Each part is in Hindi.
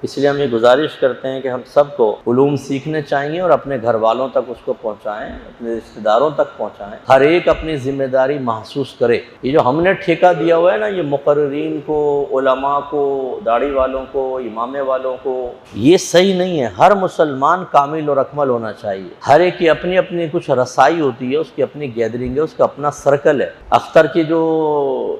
इसलिए हम ये गुजारिश करते हैं कि हम सबको उलूम सीखने चाहिए और अपने घर वालों तक उसको पहुँचाएँ, अपने रिश्तेदारों तक पहुँचाएँ। हर एक अपनी ज़िम्मेदारी महसूस करे। ये जो हमने ठेका दिया हुआ है ना, ये मुक़र्रिरीन को, उलमा को, दाढ़ी वालों को, इमामे वालों को, ये सही नहीं है। हर मुसलमान कामिल और अकमल होना चाहिए। हर एक की अपनी अपनी कुछ रसाई होती है, उसकी अपनी गैदरिंग है, उसका अपना सर्कल है। अख्तर की जो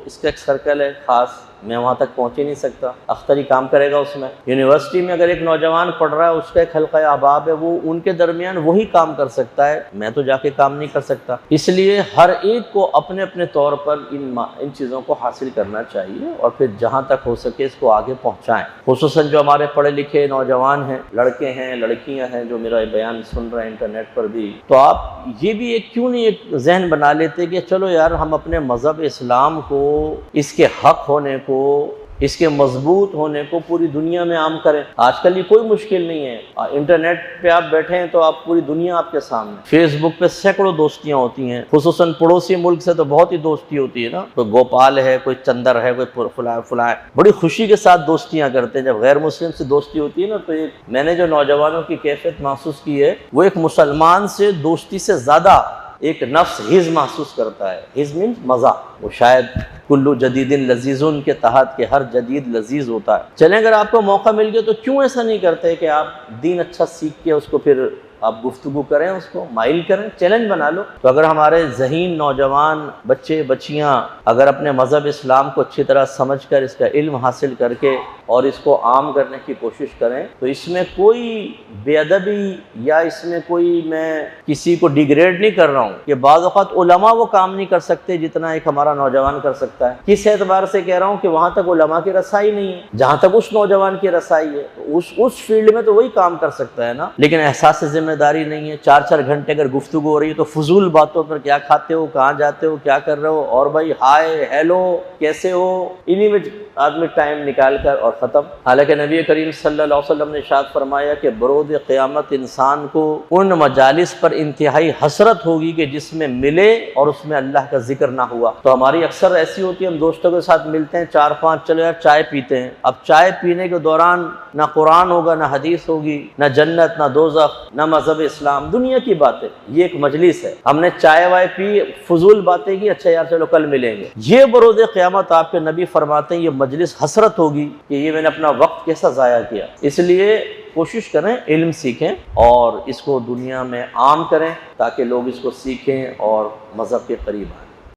इसका एक सर्कल है ख़ास, मैं वहाँ तक पहुँच ही नहीं सकता, अख्तर ही काम करेगा उसमें। यूनिवर्सिटी में अगर एक नौजवान पढ़ रहा है, उसका एक हल्का अहबाब है, वो उनके दरमियान वही काम कर सकता है, मैं तो जाके काम नहीं कर सकता। इसलिए हर एक को अपने अपने तौर पर इन चीज़ों को हासिल करना चाहिए और फिर जहाँ तक हो सके इसको आगे पहुँचाएँ। खुसूसन जो हमारे पढ़े लिखे नौजवान हैं, लड़के हैं, लड़कियाँ हैं, जो मेरा बयान सुन रहे हैं इंटरनेट पर भी, तो आप ये भी एक क्यों नहीं एक जहन बना लेते कि चलो यार, हम अपने मज़हब इस्लाम को, इसके हक़ होने को, इसके मजबूत होने को पूरी दुनिया में आम करें। आजकल ये कोई मुश्किल नहीं है। इंटरनेट पे आप बैठे हैं तो आप पूरी दुनिया आपके सामने। फेसबुक पे सैकड़ों दोस्तियां होती हैं, खुसूसन पड़ोसी मुल्क से तो बहुत ही दोस्ती होती है ना। कोई गोपाल है, कोई चंदर है, कोई फुला है, बड़ी खुशी के साथ दोस्तियां करते हैं। जब गैर मुस्लिम से दोस्ती होती है ना, तो एक मैंने जो नौजवानों की कैफियत महसूस की है, वो एक मुसलमान से दोस्ती से ज़्यादा एक नफ्स हिज महसूस करता है। हिज मीन्स मज़ा। वो शायद कुल्लू जदीदिन लजीजुन के तहत के हर जदीद लजीज होता है। चलें, अगर आपको मौका मिल गया तो क्यों ऐसा नहीं करते कि आप दीन अच्छा सीख के उसको फिर आप गुफ्तगू करें, उसको माइल करें, चैलेंज बना लो। तो अगर हमारे ज़हीन नौजवान बच्चे बच्चियाँ अगर अपने मज़हब इस्लाम को अच्छी तरह समझ कर, इसका इल्म हासिल करके और इसको आम करने की कोशिश करें, तो इसमें कोई बेअदबी या इसमें कोई, मैं किसी को डिग्रेड नहीं कर रहा हूँ कि बाज़ औक़ात उलमा वो काम नहीं कर सकते जितना एक हमारा नौजवान कर सकता है। किस एतबार से कह रहा हूँ कि वहाँ तक उलमा की रसाई नहीं है जहाँ तक उस नौजवान की रसाई है। तो उस फील्ड में तो वही काम कर सकता है ना, लेकिन एहसास जिम्मेदारी नहीं है। 4-4 घंटे अगर गुफ्तगू हो रही है तो फजूल बातों पर, क्या खाते हो, कहाँ जाते हो, क्या कर रहे हो, और भाई हाय हेलो कैसे हो, इन्हीं में आदमी टाइम निकाल कर और ख़त्म। हालांकि नबी करीम सल्लल्लाहु अलैहि वसल्लम ने इरशाद फरमाया कि बरोद क़यामत इंसान को उन मजालिस पर इंतहाई हसरत होगी कि जिसमें मिले और उसमें अल्लाह का जिक्र ना हुआ। तो हमारी अक्सर ऐसी होती है, हम दोस्तों के साथ मिलते हैं, 4-5 चलो यार चाय पीते हैं। अब चाय पीने के दौरान ना कुरान होगा, ना हदीस होगी, ना जन्नत, ना दोज़ख, ना मज़हब इस्लाम, दुनिया की बातें। ये एक मजलिस है, हमने चाय वाय पी, फजूल बातें की, अच्छा यार चलो कल मिलेंगे। ये बरोज़ क़यामत आपके नबी फरमाते हैं ये मजलिस हसरत होगी कि ये मैंने अपना वक्त कैसा ज़ाया किया। इसलिए कोशिश करें, इल्म सीखें और इसको दुनिया में आम करें ताकि लोग इसको सीखें और मज़हब के करीब आएँ।